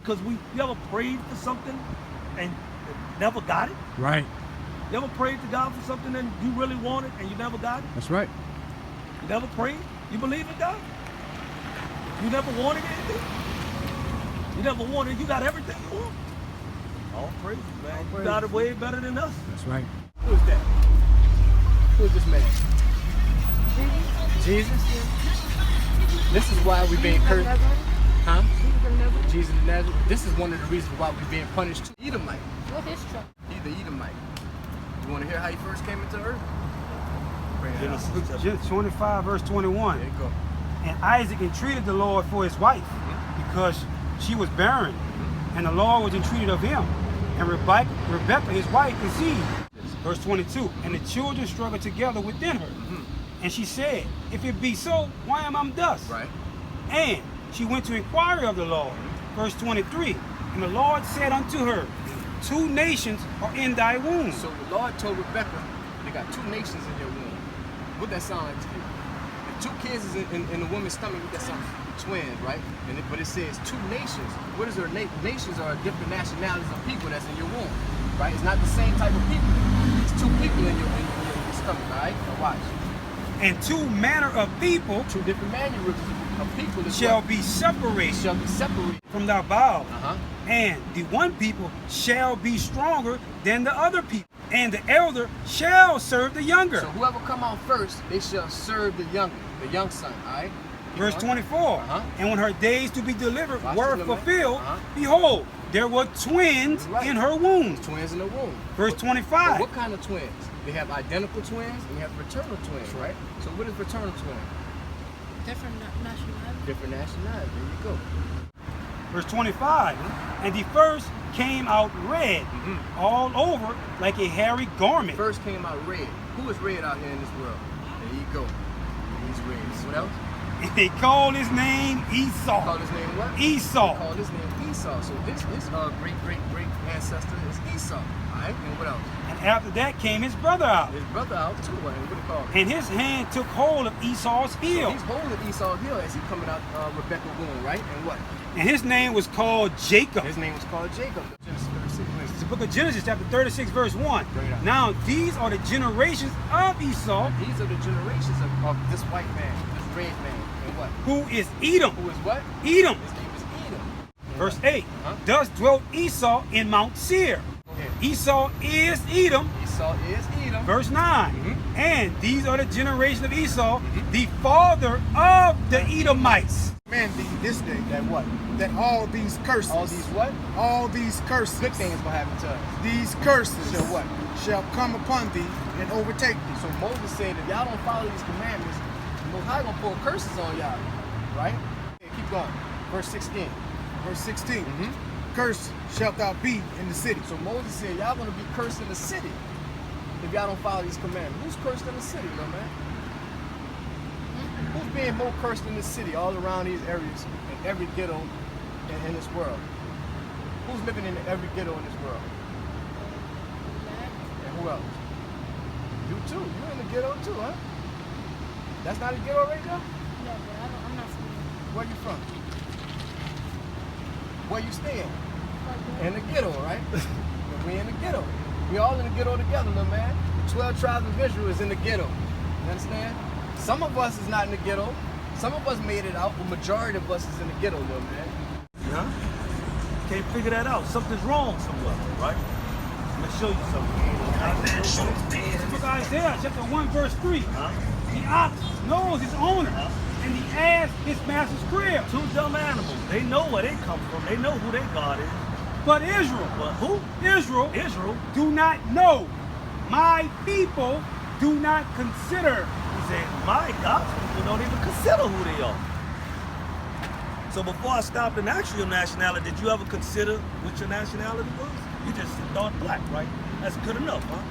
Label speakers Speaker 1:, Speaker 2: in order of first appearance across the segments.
Speaker 1: because you ever prayed for something and never got it?
Speaker 2: Right.
Speaker 1: You ever prayed to God for something and you really wanted and you never got it?
Speaker 2: That's right.
Speaker 1: You never prayed? You believe in God? You never wanted anything? You never wanted, you got everything you want? All praise, man. You got it way better than us.
Speaker 2: That's right.
Speaker 3: Who is that? Who is this man? Jesus? This is why we're being cursed. Huh? Jesus of Nazareth. This is one of the reasons why we're being punished too. Edomite.
Speaker 4: What is trouble?
Speaker 3: He's the Edomite. You want to hear how he first came into earth? Bring it out.
Speaker 5: Genesis 25, verse 21.
Speaker 3: There you go.
Speaker 5: And Isaac entreated the Lord for his wife because she was barren, and the Lord was entreated of him. And Rebekah, his wife, conceived. Verse 22. And the children struggled together within her. And she said, if it be so, why am I thus?
Speaker 3: Right.
Speaker 5: And she went to inquire of the Lord. Verse 23. And the Lord said unto her, 2 nations are in thy womb.
Speaker 3: So the Lord told Rebekah, they got 2 nations in your womb. What that sound like to you? If 2 kids is in the woman's stomach, what that sound? Twins, right? But it says 2 nations. What is there? Nations are different nationalities of people that's in your womb, right? It's not the same type of people. It's 2 people in your stomach, all right? Now watch.
Speaker 5: And 2 manner of people
Speaker 3: 2 different mannerisms of people
Speaker 5: shall be separated from thy bowels. And the one people shall be stronger than the other people, and the elder shall serve the younger.
Speaker 3: So whoever come out first, they shall serve the younger, the young son, all right?
Speaker 5: Verse 24. And when her days to be delivered were fulfilled,
Speaker 3: Uh-huh.
Speaker 5: behold, there were twins in her womb.
Speaker 3: Twins in the womb.
Speaker 5: Verse 25.
Speaker 3: But what kind of twins? They have identical twins and they have fraternal twins, right? So what is fraternal twin?
Speaker 4: Different nationality.
Speaker 3: Different nationality. There you go.
Speaker 5: Verse 25. And the first came out red all over like a hairy garment.
Speaker 3: First came out red. Who is red out here in this world? There you go. He's red. What else?
Speaker 5: And they called his name Esau.
Speaker 3: Called his name what?
Speaker 5: Esau.
Speaker 3: They called his name Esau. So his great ancestor is Esau. Alright? And what else?
Speaker 5: And after that came his brother out.
Speaker 3: His brother out too. What do you call him?
Speaker 5: And his hand took hold of Esau's heel.
Speaker 3: So he's holding Esau's heel as he coming out Rebekah's womb, right? And what?
Speaker 5: And his name was called Jacob.
Speaker 3: His name was called Jacob. Genesis 36.
Speaker 5: It's the book of Genesis, chapter 36, verse 1.
Speaker 3: Bring it out.
Speaker 5: Now, these are the generations of Esau,
Speaker 3: These are the generations of this white man, this red man, and what?
Speaker 5: who is Edom.
Speaker 3: Who is what?
Speaker 5: Edom.
Speaker 3: His name is Edom.
Speaker 5: Verse 8. Thus dwelt Esau in Mount Seir.
Speaker 3: Go ahead.
Speaker 5: Esau is Edom.
Speaker 3: Esau is Edom.
Speaker 5: Verse 9. And these are the generation of Esau, the father of the Edomites.
Speaker 6: Man, this day,
Speaker 3: That what?
Speaker 6: that all these curses,
Speaker 3: All these what?
Speaker 6: all these curses,
Speaker 3: Good things will happen to us.
Speaker 6: these curses
Speaker 3: Shall what?
Speaker 6: shall come upon thee and overtake thee.
Speaker 3: So Moses said, if y'all don't follow these commandments, the Most High gonna pour curses on y'all, right? Okay, keep going. Verse 16.
Speaker 6: Verse 16, cursed shalt thou be in the city.
Speaker 3: So Moses said, y'all gonna be cursed in the city if y'all don't follow these commandments. Who's cursed in the city, little man? Who's being more cursed in this city, all around these areas, in every ghetto in this world? Who's living in every ghetto in this world? And who else? You too. You're in the ghetto too, huh? That's not a ghetto right there?
Speaker 4: No, but I'm not familiar.
Speaker 3: Where you from? Where you staying? In the ghetto, right? We in the ghetto. We all in the ghetto together, little man. The 12 tribes of Israel is in the ghetto. You understand? Some of us is not in the ghetto. Some of us made it out, but majority of us is in the ghetto, little man.
Speaker 1: Yeah? Can't figure that out. Something's wrong somewhere, right? I'm gonna show you something.
Speaker 5: It's the book of Isaiah, chapter 1, verse 3. The ox knows his owner, and the ass his master's crib.
Speaker 1: 2 dumb animals. They know where they come from. They know who their God is.
Speaker 5: But Israel,
Speaker 1: But who?
Speaker 5: Israel,
Speaker 1: Israel.
Speaker 5: do not know. My people do not consider.
Speaker 1: He said, my God, people don't even consider who they are. So before I stopped and asked you your nationality, did you ever consider what your nationality was? You just thought black, right? That's good enough, huh?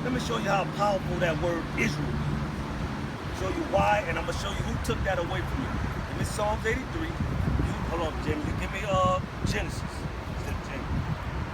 Speaker 1: Let me show you how powerful that word Israel is. Show you why, and I'm gonna show you who took that away from you. Give me Psalms 83. Hold on, Jimmy. Give me Genesis.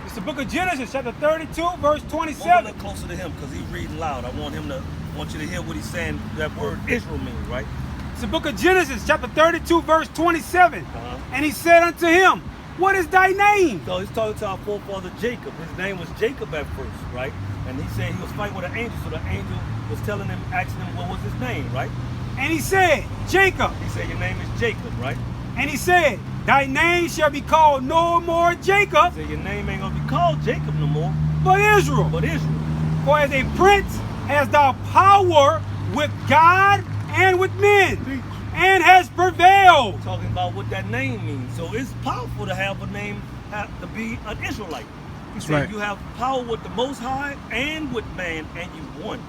Speaker 5: It's the book of Genesis, chapter 32, verse
Speaker 1: Move a
Speaker 5: 27.
Speaker 1: little closer to him because he's reading loud. I want you to hear what he's saying. That word Israel means, right?
Speaker 5: It's the book of Genesis, chapter 32, verse 27. And he said unto him, What is thy name?
Speaker 1: So he's talking to our forefather Jacob. His name was Jacob at first, right? And he said he was fighting with an angel, so the angel was telling him, asking him what was his name, right?
Speaker 5: And he said, Jacob.
Speaker 1: He said, your name is Jacob, right?
Speaker 5: And he said, thy name shall be called no more Jacob,
Speaker 1: He said, your name ain't gonna be called Jacob no more,
Speaker 5: but Israel.
Speaker 1: but Israel.
Speaker 5: For as a prince has thou power with God and with men, and has prevailed.
Speaker 1: Talking about what that name means. So it's powerful to have a name, to be an Israelite. He said
Speaker 6: right.
Speaker 1: you have power with the Most High and with man, and you won.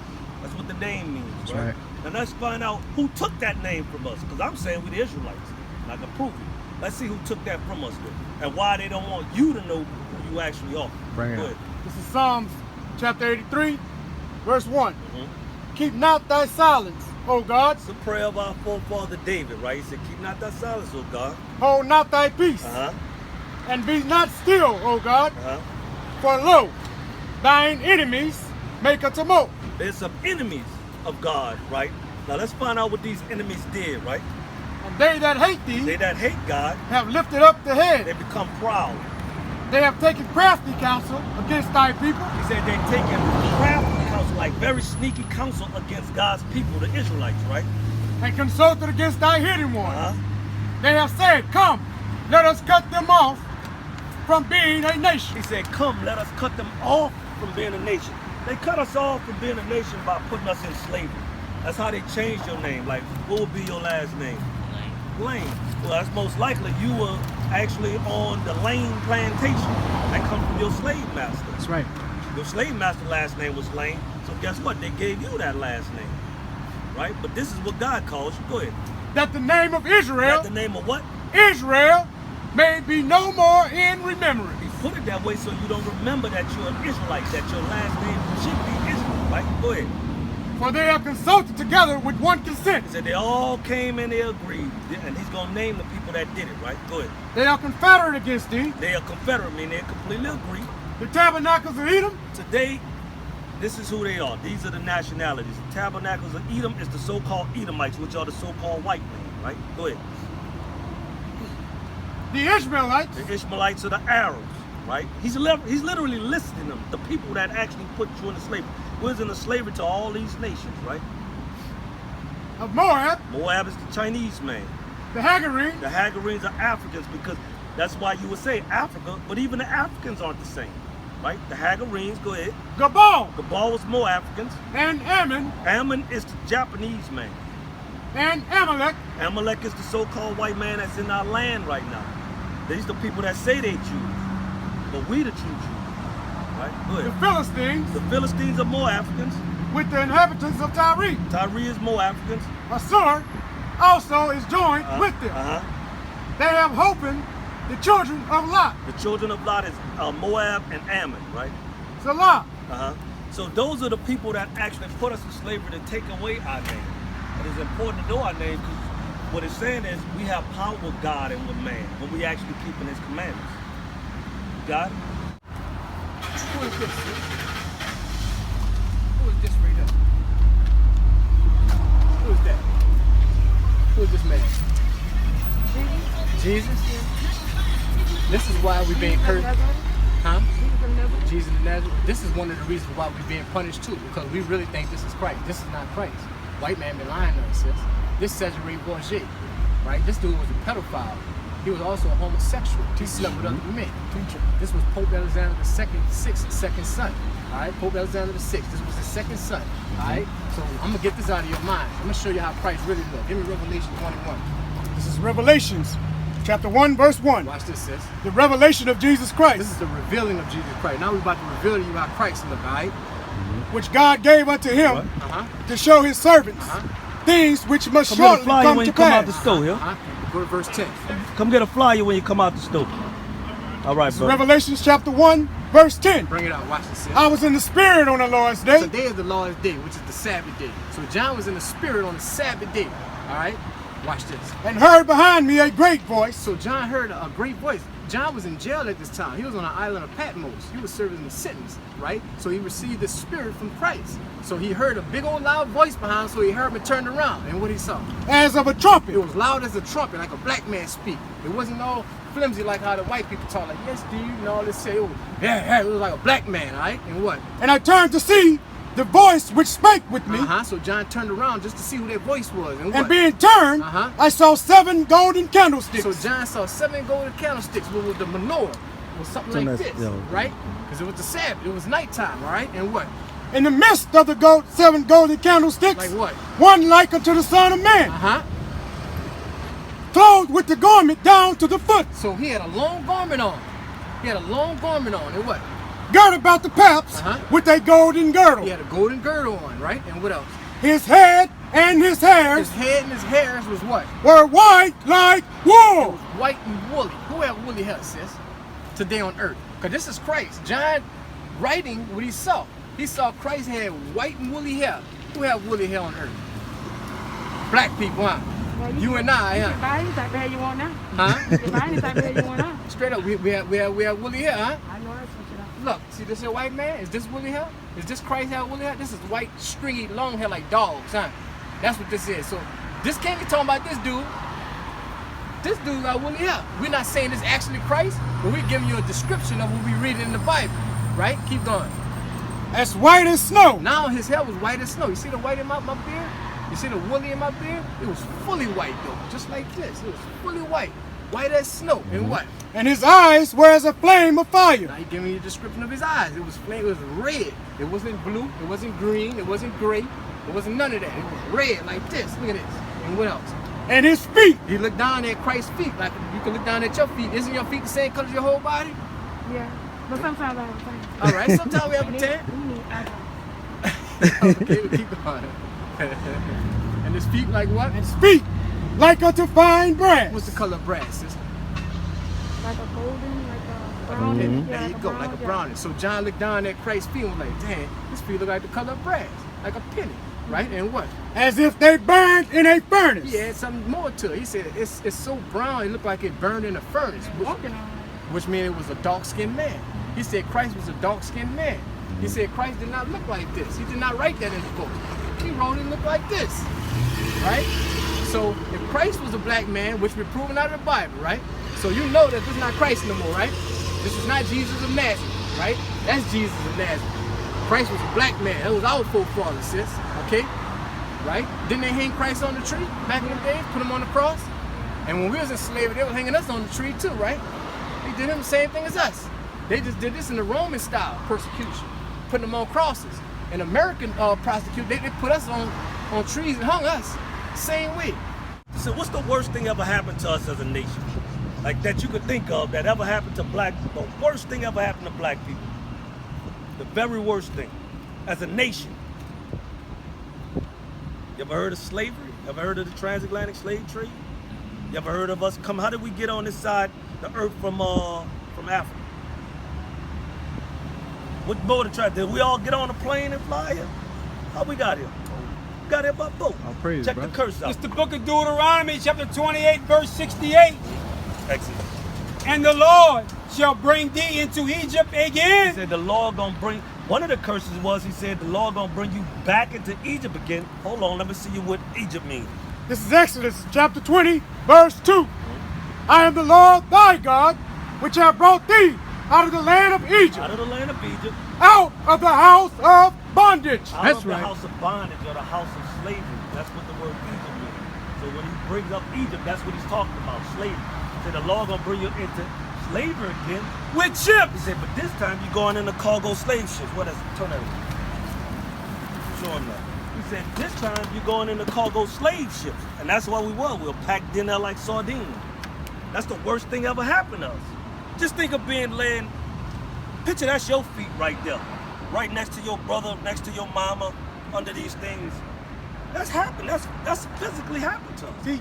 Speaker 1: That's what the name means, right?
Speaker 6: right.
Speaker 1: And let's find out who took that name from us, because I'm saying we're the Israelites, and I can prove it. Let's see who took that from us, though, and why they don't want you to know who you actually are.
Speaker 6: Bring it
Speaker 1: Go
Speaker 6: up.
Speaker 1: ahead.
Speaker 6: This is Psalms chapter 83, verse 1.
Speaker 1: Mhm.
Speaker 6: Keep not thy silence, O God.
Speaker 1: It's a prayer of our forefather David, right? He said, keep not thy silence, O God.
Speaker 6: Hold not thy peace,
Speaker 1: Uh-huh,
Speaker 6: and be not still, O God.
Speaker 1: uh-huh.
Speaker 6: For lo, thine enemies make a tumult.
Speaker 1: There's some enemies of God, right? Now let's find out what these enemies did, right?
Speaker 6: And they that hate
Speaker 1: They
Speaker 6: thee
Speaker 1: that hate God,
Speaker 6: have lifted up the
Speaker 1: they
Speaker 6: head.
Speaker 1: become proud.
Speaker 6: They have taken crafty counsel against thy people.
Speaker 1: He said they're taking crafty counsel, like very sneaky counsel against God's people, the Israelites, right?
Speaker 6: And consulted against thy hidden ones.
Speaker 1: Uh-huh.
Speaker 6: They have said, come, let us cut them off from being a nation.
Speaker 1: He said, come, let us cut them off from being a nation. They cut us off from being a nation by putting us in slavery. That's how they changed your name. Like, what would be your last name? Lane. Well, that's most likely you were actually on the Lane plantation. That comes from your slave master.
Speaker 6: That's right.
Speaker 1: Your slave master last name was Lane. So guess what? They gave you that last name. Right? But this is what God calls you. Go ahead.
Speaker 6: That the name of Israel,
Speaker 1: Got the name of what?
Speaker 6: Israel, may be no more in remembrance.
Speaker 1: He put it that way so you don't remember that you're an Israelite, that your last name should be Israel. Right? Go ahead.
Speaker 6: For they have consulted together with one consent.
Speaker 1: He said they all came and they agreed. And he's going to name the people that did it, right? Go ahead.
Speaker 6: They are confederate against thee.
Speaker 1: They are confederate, meaning they completely agree.
Speaker 6: The tabernacles of Edom,
Speaker 1: Today, this is who they are. These are the nationalities. The tabernacles of Edom is the so-called Edomites, which are the so-called white men, right? Go ahead.
Speaker 6: the Ishmaelites,
Speaker 1: The Ishmaelites are the Arabs, right? He's literally listing them, the people that actually put you into slavery. We're into slavery to all these nations, right?
Speaker 6: of Moab,
Speaker 1: Moab is the Chinese man.
Speaker 6: the Hagarenes,
Speaker 1: The Hagarenes are Africans, because that's why you would say Africa, but even the Africans aren't the same, right? The Hagarenes, go ahead.
Speaker 6: Gabal,
Speaker 1: Gabal was more Africans.
Speaker 6: and Ammon,
Speaker 1: Ammon is the Japanese man.
Speaker 6: and Amalek,
Speaker 1: Amalek is the so-called white man that's in our land right now. These the people that say they Jews, but we the true Jews, right? Go
Speaker 6: the
Speaker 1: ahead.
Speaker 6: Philistines,
Speaker 1: The Philistines are more Africans.
Speaker 6: with the inhabitants of Tyre.
Speaker 1: Tyre is more Africans.
Speaker 6: Assur also is joined with them.
Speaker 1: Uh-huh.
Speaker 6: They have hopen the children of Lot.
Speaker 1: The children of Lot is Moab and Ammon, right?
Speaker 6: Salah,
Speaker 1: Uh-huh. So those are the people that actually put us in slavery to take away our name. It is important to know our name, because what it's saying is we have power with God and with man when we actually keeping his commandments. Got it?
Speaker 3: Who is this? Who is this right here? Who is that? Who is this man? Jesus? This is why we're being cursed. Huh? Jesus of Nazareth. This is one of the reasons why we're being punished too, because we really think this is Christ. This is not Christ. White man been lying to us, sis. This is Cesare Borgia, right? This dude was a pedophile. He was also a homosexual. He slept with other men. This was Pope Alexander the second son. All right, Pope Alexander the Sixth. This was his second son. All right, so I'm gonna get this out of your mind. I'm gonna show you how Christ really looked. Give me Revelation 21.
Speaker 6: this is Revelations, chapter 1, verse 1.
Speaker 3: Watch this, sis.
Speaker 6: The revelation of Jesus
Speaker 3: This
Speaker 6: Christ,
Speaker 3: is the revealing of Jesus Christ. Now we're about to reveal to you how Christ looked. All right.
Speaker 6: which God gave unto him
Speaker 3: Uh-huh.
Speaker 6: to show his servants things which must
Speaker 1: Come get a
Speaker 6: shortly
Speaker 1: flyer
Speaker 6: come
Speaker 1: when
Speaker 6: to
Speaker 1: you come out
Speaker 6: pass.
Speaker 1: the store, here.
Speaker 3: Uh-huh. Go to verse 10.
Speaker 1: Come get a flyer when you come out the store. All right, bro.
Speaker 6: Revelations chapter 1, verse 10.
Speaker 3: Bring it out. Watch this, sis.
Speaker 6: I was in the spirit on the Lord's day.
Speaker 3: Today is the Lord's day, which is the Sabbath day. So John was in the spirit on the Sabbath day. All right. Watch this.
Speaker 6: And heard behind me a great voice.
Speaker 3: So John heard a great voice. John was in jail at this time. He was on the island of Patmos. He was serving the sentence, right? So he received the spirit from Christ. So he heard a big old loud voice behind him, so he heard me turned around. And what he saw?
Speaker 6: As of a trumpet.
Speaker 3: It was loud as a trumpet, like a black man speak. It wasn't all flimsy like how the white people talk. Like, yes, Steve, and all this say, oh, yeah, it was like a black man, all right? And what?
Speaker 6: And I turned to see the voice which spake with me.
Speaker 3: So John turned around just to see who that voice was. And
Speaker 6: And
Speaker 3: what?
Speaker 6: being turned, I saw 7 golden candlesticks.
Speaker 3: So John saw 7 golden candlesticks. What was the menorah? It was something like this, right? Because it was the Sabbath. It was nighttime, all right? And what?
Speaker 6: In the midst of the 7 golden candlesticks,
Speaker 3: Like what?
Speaker 6: one like unto the Son of Man, clothed with the garment down to the foot,
Speaker 3: So he had a long garment on. He had a long garment on. And what?
Speaker 6: girt about the paps with a golden girdle.
Speaker 3: He had a golden girdle on, right? And what else?
Speaker 6: His head and his hairs
Speaker 3: His head and his hairs was what?
Speaker 6: were white like
Speaker 3: It
Speaker 6: wool.
Speaker 3: was white and woolly. Who had woolly hair, sis? Today on earth. Because this is Christ. John writing what he saw. He saw Christ had white and woolly hair. Who had woolly hair on earth? Black people, huh?
Speaker 4: Well,
Speaker 3: You and I,
Speaker 4: You
Speaker 3: huh?
Speaker 4: can buy any type of hair you want now.
Speaker 3: Huh?
Speaker 4: You can buy any type of hair you want now.
Speaker 3: Straight up, we have woolly hair, huh?
Speaker 4: I know that's what you know.
Speaker 3: Look, see this here white man? Is this woolly hair? Is this Christ hair woolly hair? This is white, stringy, long hair like dogs, huh? That's what this is. So this can't be talking about this dude. This dude got woolly hair. We're not saying this actually Christ, but we're giving you a description of what we read in the Bible, right? Keep going.
Speaker 6: As white as snow.
Speaker 3: Now his hair was white as snow. You see the white in my beard? You see the woolly in my beard? It was fully white though, just like this. It was fully white, white as snow. And what?
Speaker 6: And his eyes were as a flame of
Speaker 3: Now
Speaker 6: fire.
Speaker 3: he giving you a description of his eyes. It was flame. It was red. It wasn't blue. It wasn't green. It wasn't gray. It wasn't none of that. It was red like this. Look at this. And what else?
Speaker 6: And his feet
Speaker 3: He looked down at Christ's feet like you can look down at your feet. Isn't your feet the same color as your whole body?
Speaker 4: Yeah. But sometimes I have a tan.
Speaker 3: All right. Sometimes we have a tan.
Speaker 4: We need eyebrows.
Speaker 3: Okay, we keep going. And his feet like what?
Speaker 6: his feet like unto fine brass.
Speaker 3: What's the color of brass, sister?
Speaker 4: Like a golden, like a brownish.
Speaker 3: And
Speaker 4: Yeah,
Speaker 3: there you go, like a
Speaker 4: yeah.
Speaker 3: brownie. So John looked down at Christ's feet and was like, damn, his feet look like the color of brass, like a penny, right? And what?
Speaker 6: As if they burned in a furnace.
Speaker 3: He had something more to it. He said it's so brown, it looked like it burned in a furnace,
Speaker 4: Walking on
Speaker 3: which meant it was a dark-skinned man. He said Christ was a dark-skinned man. He said Christ did not look like this. He did not write that in the book. He wrote it look like this, right? So if Christ was a black man, which we're proving out of the Bible, right? So you know that this is not Christ no more, right? This is not Jesus of Nazareth, right? That's Jesus of Nazareth. Christ was a black man. That was our forefather, sis, okay? Right? Didn't they hang Christ on the tree back in the day? Put him on the cross? And when we was in slavery, they were hanging us on the tree too, right? They did him the same thing as us. They just did this in the Roman style persecution, putting them on crosses. And American prosecute, they put us on trees and hung us. Same way.
Speaker 1: So what's the worst thing ever happened to us as a nation? Like that you could think of that ever happened to black, the worst thing ever happened to black people. The very worst thing as a nation. You ever heard of slavery? You ever heard of the transatlantic slave trade? You ever heard of us come, how did we get on this side, the earth from Africa? What boat to try? Did we all get on a plane and fly here? How we got here? We got here by boat.
Speaker 2: praise,
Speaker 1: Check
Speaker 2: bro.
Speaker 1: the curse out.
Speaker 5: It's the book of Deuteronomy, chapter 28, verse 68.
Speaker 1: Excellent.
Speaker 5: And the Lord shall bring thee into Egypt
Speaker 1: He
Speaker 5: again.
Speaker 1: said the Lord gonna bring, one of the curses was he said the Lord gonna bring you back into Egypt again. Hold on, let me see you what Egypt means.
Speaker 6: This is Exodus chapter 20, verse 2. I am the Lord thy God, which have brought thee out of the land of Egypt,
Speaker 1: Out of the land of Egypt,
Speaker 6: out of the house of bondage.
Speaker 1: out
Speaker 2: That's
Speaker 1: of the
Speaker 2: right.
Speaker 1: house of bondage or the house of slavery. That's what the word Egypt means. So when he brings up Egypt, that's what he's talking about, slavery. He said the Lord gonna bring you into slavery again with ships. He said, but this time you're going in the cargo slave ships. What is it? Turn that around. Show him that. He said, this time you're going in the cargo slave ships. And that's what we were. We were packed in there like sardines. That's the worst thing ever happened to us. Just think of being laying, picture that's your feet right there. Right next to your brother, next to your mama, under these things. That's happened. That's physically happened to us.
Speaker 6: Teach.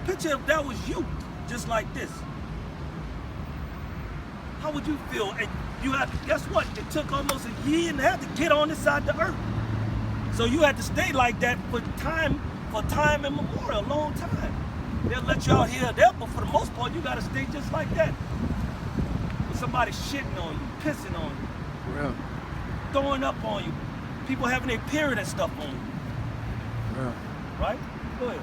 Speaker 1: Picture if that was you, just like this. How would you feel? And you had to, guess what? It took almost a year and a half to get on this side of the earth. So you had to stay like that for time immemorial, a long time. They'll let you out here or there, but for the most part, you gotta stay just like that. With somebody shitting on you, pissing on you,
Speaker 3: Yeah.
Speaker 1: throwing up on you, people having their period and stuff on you,
Speaker 3: Yeah.
Speaker 1: right? Go ahead.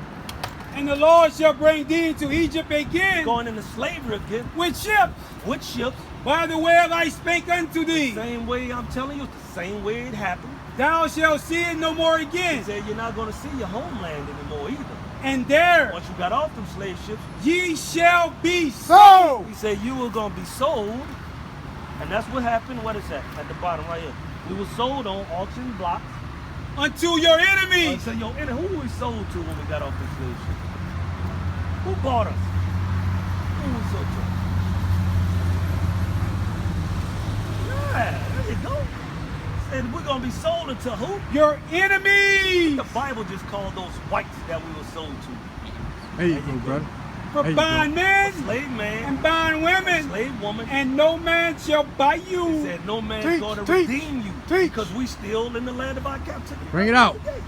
Speaker 5: And the Lord shall bring thee into Egypt again
Speaker 1: Going into slavery again
Speaker 5: with ships,
Speaker 1: with ships.
Speaker 5: by the way I spake unto thee.
Speaker 1: Same way I'm telling you, it's the same way it happened.
Speaker 5: Thou shalt see it no more
Speaker 1: He
Speaker 5: again.
Speaker 1: said you're not going to see your homeland anymore either.
Speaker 5: And there
Speaker 1: Once you got off them slave ships,
Speaker 5: ye shall be
Speaker 6: So,
Speaker 1: he said you were going to be sold. And that's what happened. What is that? At the bottom right here. We were sold on auction blocks.
Speaker 5: unto your enemies.
Speaker 1: So yo, and who we sold to when we got off the slave ship? Who bought us? Who we sold to? Yeah, there you go. Said we're gonna be sold into who?
Speaker 5: Your enemies.
Speaker 1: The Bible just called those whites that we were sold to.
Speaker 6: there you go, brother.
Speaker 5: For
Speaker 6: There you go.
Speaker 5: bond men
Speaker 1: Slave man,
Speaker 5: and bond women.
Speaker 1: slave woman.
Speaker 5: And no man shall buy
Speaker 1: He
Speaker 5: you.
Speaker 1: said no man's
Speaker 6: Teach,
Speaker 1: going to
Speaker 6: teach,
Speaker 1: redeem you
Speaker 6: teach.
Speaker 1: because we still in the land of our captivity.
Speaker 6: Bring it out.
Speaker 1: Today.